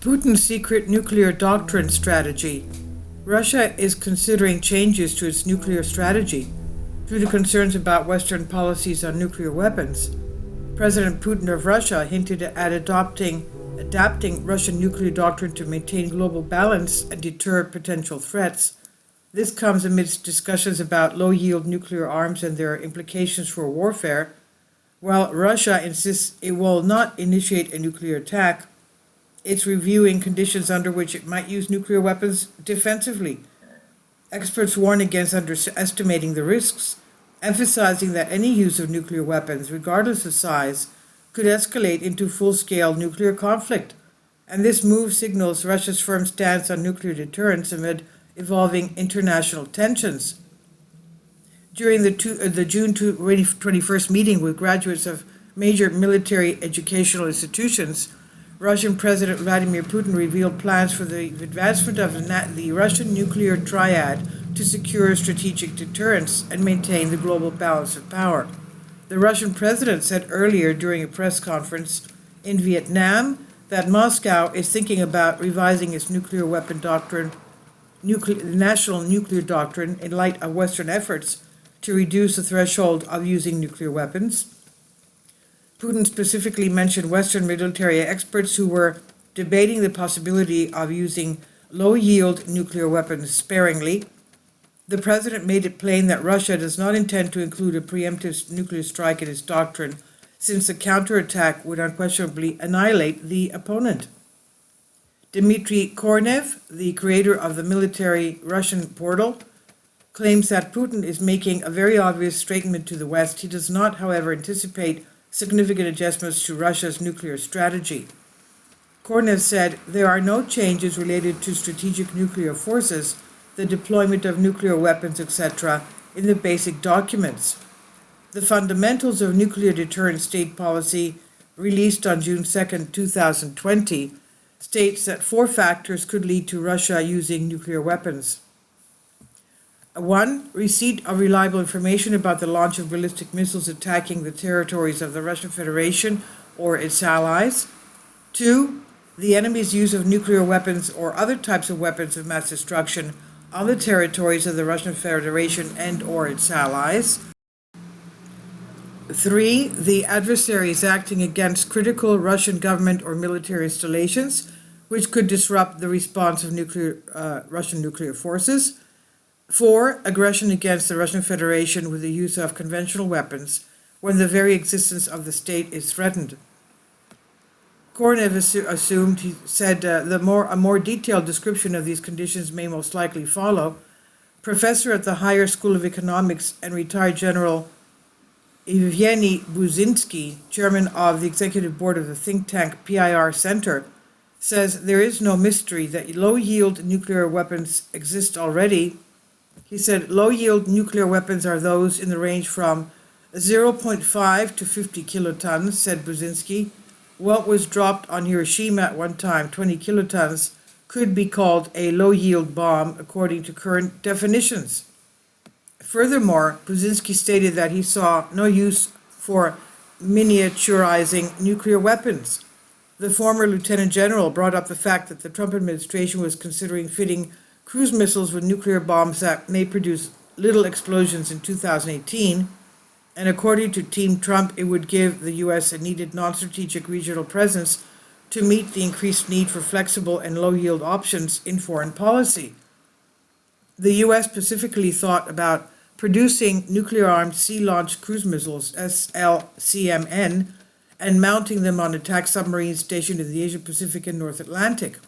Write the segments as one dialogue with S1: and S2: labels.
S1: Putin's secret nuclear doctrine strategy. Russia is considering changes to its nuclear strategy due to concerns about Western policies on nuclear weapons. President Putin of Russia hinted at adapting Russian nuclear doctrine to maintain global balance and deter potential threats. This comes amidst discussions about low-yield nuclear arms and their implications for warfare. While Russia insists it will not initiate a nuclear attack, it's reviewing conditions under which it might use nuclear weapons defensively. Experts warn against underestimating the risks, emphasizing that any use of nuclear weapons, regardless of size, could escalate into full-scale nuclear conflict. And this move signals Russia's firm stance on nuclear deterrence amid evolving international tensions. During the June 21st meeting with graduates of major military educational institutions, Russian President Vladimir Putin revealed plans for the advancement of the Russian nuclear triad to secure strategic deterrence and maintain the global balance of power. The Russian president said earlier during a press conference in Vietnam that Moscow is thinking about revising its nuclear weapon doctrine, national nuclear doctrine, in light of Western efforts to reduce the threshold of using nuclear weapons. Putin specifically mentioned Western military experts who were debating the possibility of using low-yield nuclear weapons sparingly. The president made it plain that Russia does not intend to include a preemptive nuclear strike in its doctrine, since a counterattack would unquestionably annihilate the opponent. Dmitry Kornev, the creator of the military Russian portal, claims that Putin is making a very obvious statement to the West. He does not, however, anticipate significant adjustments to Russia's nuclear strategy. Kornev said there are no changes related to strategic nuclear forces, the deployment of nuclear weapons, etc., in the basic documents. The Fundamentals of Nuclear Deterrent State Policy, released on June 2, 2020, states that 4 factors could lead to Russia using nuclear weapons. 1. Receipt of reliable information about the launch of ballistic missiles attacking the territories of the Russian Federation or its allies. 2. The enemy's use of nuclear weapons or other types of weapons of mass destruction on the territories of the Russian Federation and or its allies. 3. The adversary is acting against critical Russian government or military installations, which could disrupt the response of Russian nuclear forces. 4. Aggression against the Russian Federation with the use of conventional weapons when the very existence of the state is threatened. Kornev assumed, he said, a more detailed description of these conditions may most likely follow. Professor at the Higher School of Economics and retired General Evgeny Buzinski, chairman of the executive board of the think tank PIR Center, says there is no mystery that low-yield nuclear weapons exist already. He said low-yield nuclear weapons are those in the range from 0.5 to 50 kilotons, said Buzinski. What was dropped on Hiroshima at one time, 20 kilotons, could be called a low-yield bomb according to current definitions. Furthermore, Buzinski stated that he saw no use for miniaturizing nuclear weapons. The former lieutenant general brought up the fact that the Trump administration was considering fitting cruise missiles with nuclear bombs that may produce little explosions in 2018, and according to Team Trump, it would give the U.S. a needed non-strategic regional presence to meet the increased need for flexible and low-yield options in foreign policy. The U.S. specifically thought about producing nuclear-armed sea-launched cruise missiles, SLCMN, and mounting them on attack submarines stationed in the Asia-Pacific and North Atlantic.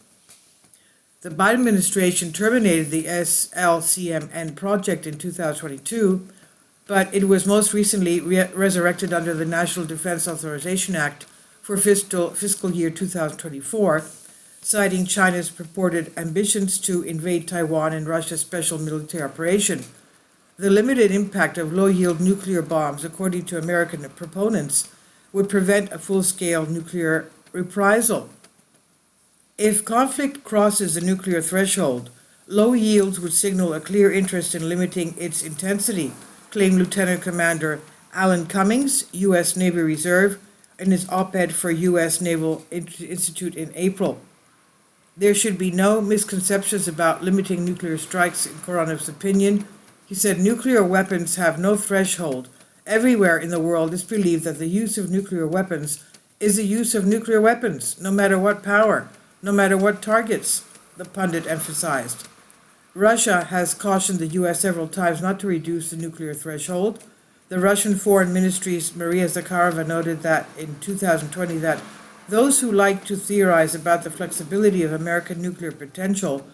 S1: The Biden administration terminated the SLCMN project in 2022, but it was most recently resurrected under the National Defense Authorization Act for fiscal year 2024, citing China's purported ambitions to invade Taiwan and Russia's special military operation. The limited impact of low-yield nuclear bombs, according to American proponents, would prevent a full-scale nuclear reprisal. If conflict crosses the nuclear threshold, low yields would signal a clear interest in limiting its intensity, claimed Lieutenant Commander Alan Cummings, U.S. Navy Reserve, in his op-ed for U.S. Naval Institute in April. There should be no misconceptions about limiting nuclear strikes, in Koronov's opinion. He said nuclear weapons have no threshold. Everywhere in the world it's believed that the use of nuclear weapons is the use of nuclear weapons, no matter what power, no matter what targets, the pundit emphasized. Russia has cautioned the U.S. several times not to reduce the nuclear threshold. The Russian Foreign Ministry's Maria Zakharova noted that in 2020 that those who like to theorize about the flexibility of American nuclear potential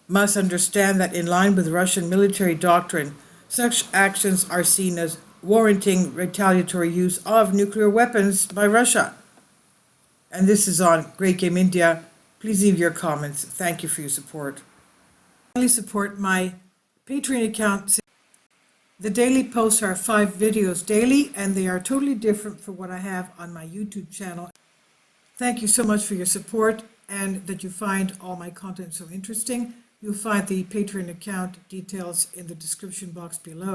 S1: must understand that in line with Russian military doctrine, such actions are seen as warranting retaliatory use of nuclear weapons by Russia. And this is on Great Game India. Please leave your comments. Thank you for your support. Please support my Patreon account. The daily posts are 5 videos daily, and they are totally different from what I have on my YouTube channel. Thank you so much for your support and that you find all my content so interesting. You'll find the Patreon account details in the description box below.